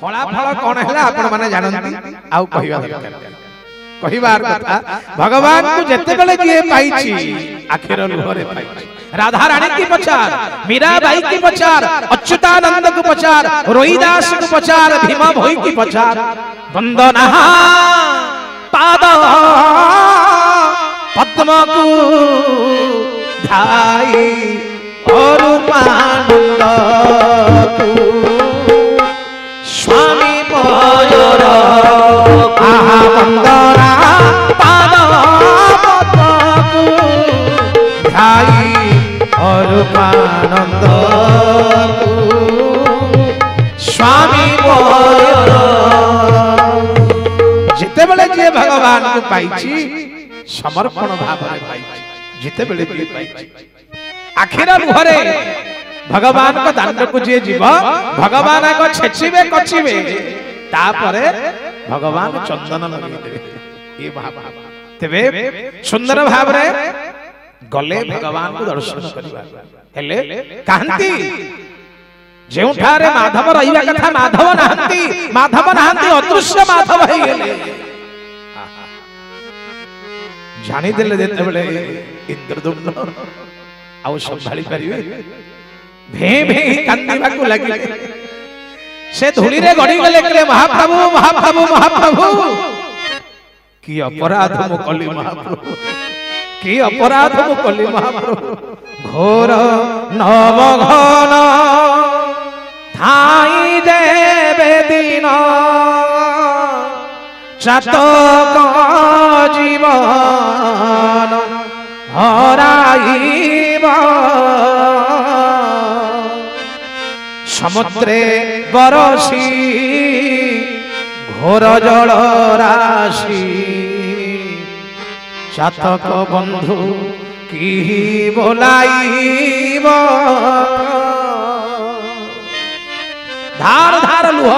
फलाफल कौन है आपण माने जानती आउ कहिबा दरकार कहिबार कथा भगवान को जते बेले जे पाइछि आखिर लुहरे पाइछि राधा रानी की पचार मीराबाई की पचार अच्युतानंद को पचार रोहिदास को पचार भीमा भोई की पचार वंदना पाद पद्म को धाई और पानंद स्वामी पयर आहा वंदना पाद पद्म को धाई और पानंद स्वामी जिते बेले जे भगवान को पाइछि समर्पण भाव में पाइछि जिते बेले जे पाइछि आखिर मुहरे भगवान को दांड को जे जीव भगवान को छेचिबे कचिबे तापरे भगवान चंदन लगे देबे ये भाव तेबे सुंदर भाव रे गले भगवान को दर्शन करबा हेले कांती जेउठारे माधव रहिबा कथा माधव नाहंती अदृश्य माधव हे गेले जानि देले देते बेले इंद्रदुम्न आउ संभाली परिबे भे भे कांदीबा को लागि से धूली रे गडी गले के महाप्रभु महाप्रभु महाप्रभु की अपराध मो कली महाप्रभु की अपराध मो कली महाप्रभु घोर नवघन थाई देवे दिन चातक जीवन हराइब समुद्रे बरसी घोर जल राशि चातक बंधु की बोलाइब धार धार लुह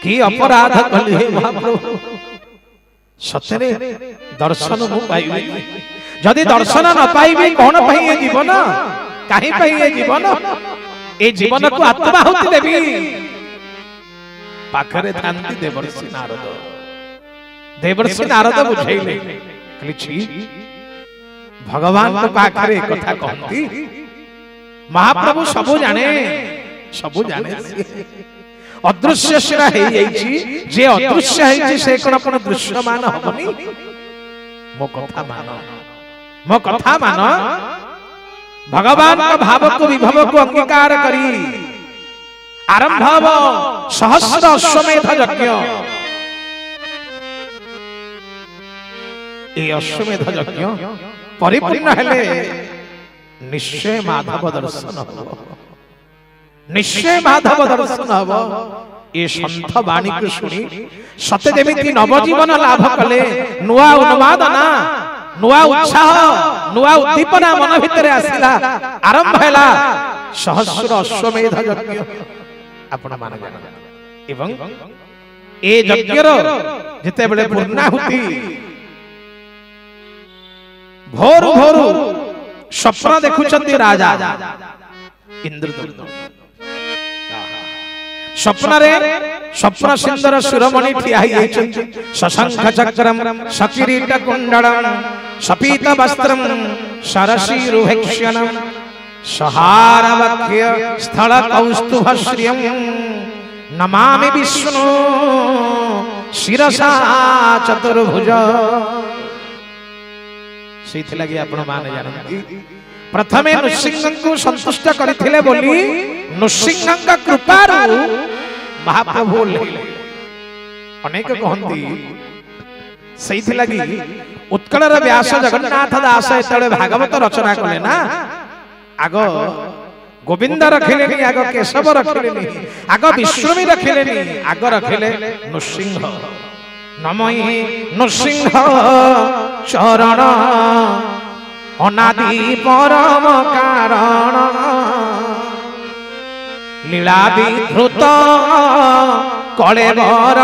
की अपराध कले महाप्रभु सतरे दर्शन मु पाइबे जदि दर्शन न पाइबे कौन पई ए जीवन काहे पई ए जीवन ए जीवन को आत्माहुति देबी पाखरे थांती देवर्षि नारद बुझैले कहली छी भगवान को पाखरे कथा कहती महाप्रभु सबु जाने अदृश्य सिरा हे जाइछि जे अदृश्य हे से कोन अपन दृश्यमान हबनी मो कथा मान भगवान का भाव को विभव को अंगीकार करी आरंभ हो सहस्र अश्वमेध यज्ञ ए अश्वमेध यज्ञ परिपूर्ण हेले निश्चय माधव दर्शन हो निश्चय माधव दर्शन हो ये संत वाणी को सुनी सते जेमिति नवजीवन लाभ कले नुआ उन्मादना नुआ उत्साह नुआ उद्दीपना मन भितर आसिला आरंभ हैला सहस्र अश्वमेध यज्ञ आपण मान जान एवं ए यज्ञर जते बेले पूर्णाहुति भोर भोर स्वप्न देखुचंती राजा इंद्रदुम्न स्वप्न सुंदर सुरमणि ठिया शशंख चक्रम सकिरीट कुंडलम सपीत वस्त्रम शरशीरुभक्षणम सहारवक्ष्य स्थल कौस्तुभश्रियम नमामि विष्णु शिरसा चतुर्भुज सेथि लागि आपण माने जानନ୍ତି प्रथमे नृसिंह को संतुष्ट करथिले बोली नृसिंह का कृपारु महाप्रभु अनेक कहती सेथि लागि उत्कलर व्यास जगन्नाथ दास एतले भागवत रचना कले ना आग गोविंद रखिले आग केशव रखिले आग विष्णु रखिले आग रखिले नृसिंह नमहि नृसिंह चरण अनादि परम कारण लीला विधृत कलेवर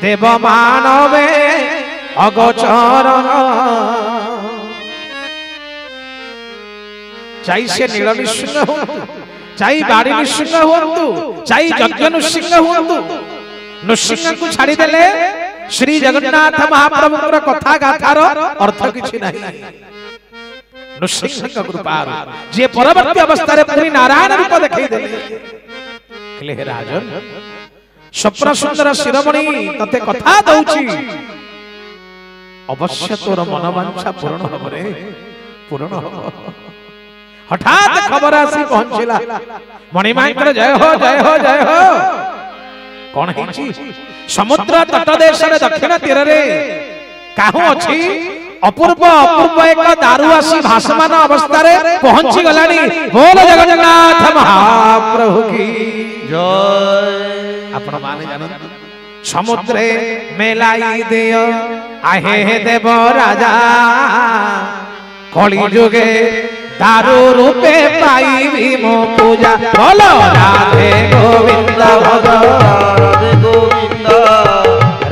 देव मानवे अगोचर चाहे से नील नृसिंह हुअन्तु चाहे बाड़ी नृसिंह हुअन्तु चाहे यज्ञ नृसिंह हुअन्तु नृसिंह को छाड़ी देले श्री जगन्नाथ महाप्रभुଙ୍କର कथा गाथार अर्थ किछि नाही नृसिंह कृपा जे परवर्ती अवस्था रे पुरी नारायण रूप देखै देले कहले हे राजन स्वप्न सुंदर शिरोमणि तते कथा दउची अवश्य तोर मनोवांछा पूर्ण होबरे पूर्ण हो हठात खबर आसी पहुंचला मणिमांकर जय हो जय हो जय हो कौन है समुद्र तट देश रे दक्षिण तीर रे काहू अछि अपूर्व अपूर्व एक दारुआसी भासमान अवस्था रे पहुंची गलानी बोल जगन्नाथ महाप्रभु की जय आपण माने जानन समुद्रे मेलाई दियो आहे देव राजा कली जुगे दारू रूपे पाई मो पूजा बोलो राधे गोविंद भज राधे गोविंद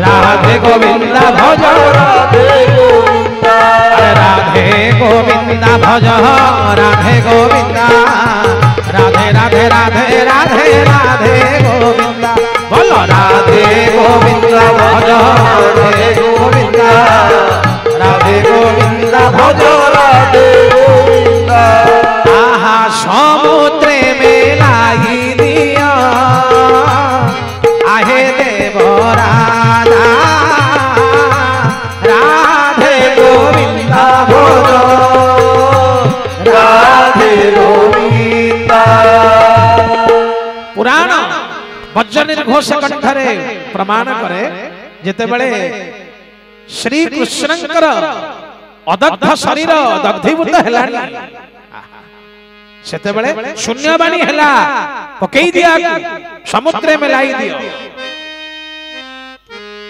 राधे गोविंद भज राधे गोविंद राधे गोविंद भज राधे गोविंद राधे राधे राधे राधे राधे गोविंद बोलो राधे गोविंद भज राधे गोविंद राधे गोविंद भज राधे गोविंद आहा समुद्रे मेलाई दिया आहे देव राधा राधे गोविंद भज राधे गोविंद पुराण वज्र निर्घोष कंठरे प्रमाण करे जेते बेले श्री कृष्णंकर अदग्ध शरीर दग्धीभूत हेलानी सेते बेले शून्यवाणी हेला पकई दिया समुद्र में लाई दियो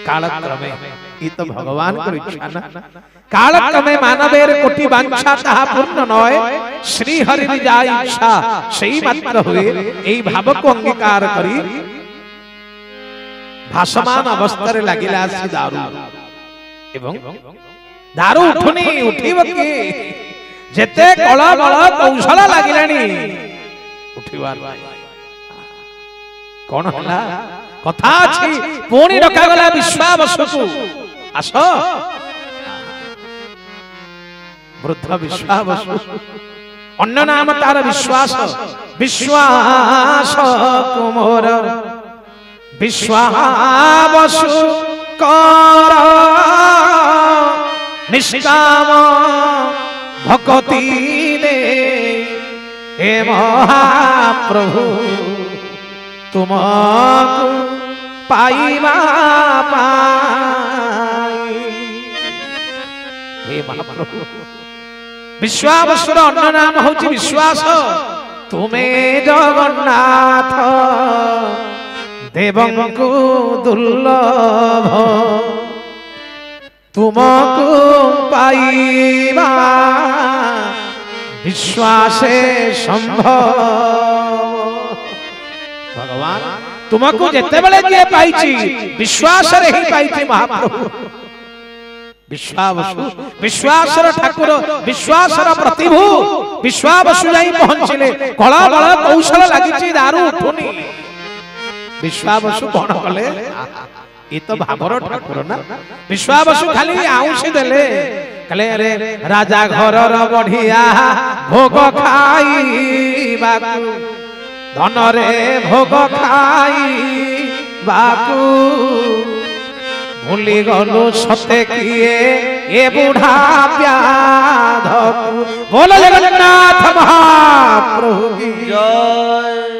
कालक्रमे ई तो भगवान को इच्छा ना कालक्रमे मानवेर कोटि वांछा ताहा पूर्ण नय श्री हरि जाय इच्छा सेही मात्र हुए एई भाव को अंगीकार करी भासमान अवस्था रे लागिला आसी दारू एवं दारू उठुनी उठिब कि जेते कला बल कौशल लागिलानी उठिबार कोन होला कथा अछि पुणी रखा गला विश्वावसुकु आस वृद्ध विश्वावसु अन्य नाम तार विश्वास विश्वास कुमार विश्वावसु कर निष्काम भक्ति दे हे महाप्रभु तुमको पाइबा पाई हे महाप्रभु विश्वावसुर अन्य नाम होछि विश्वास तुमे जगन्नाथ देवंकु दुर्लभ तुमको पाइबा विश्वासे संभव भगवान तुमको जेते बेले जे पाइछि विश्वास रे ही पाइछि महाप्रभु विश्वावसु विश्वासर ठाकुर विश्वासर प्रतिभु विश्वावसु जाई पहुंचले कला बल कौशल लागिछि दारू उठुनी विश्वावसु कोन कले ई तो भाबर ठाकुर ना विश्वावसु खाली आउसी देले कले रे राजा घरर बढ़िया भोग खाई बाकू धन रे भोग खाई बाकू भूली गलु सते किए ए बूढ़ा व्याध बोलो जगन्नाथ महाप्रभु की जय।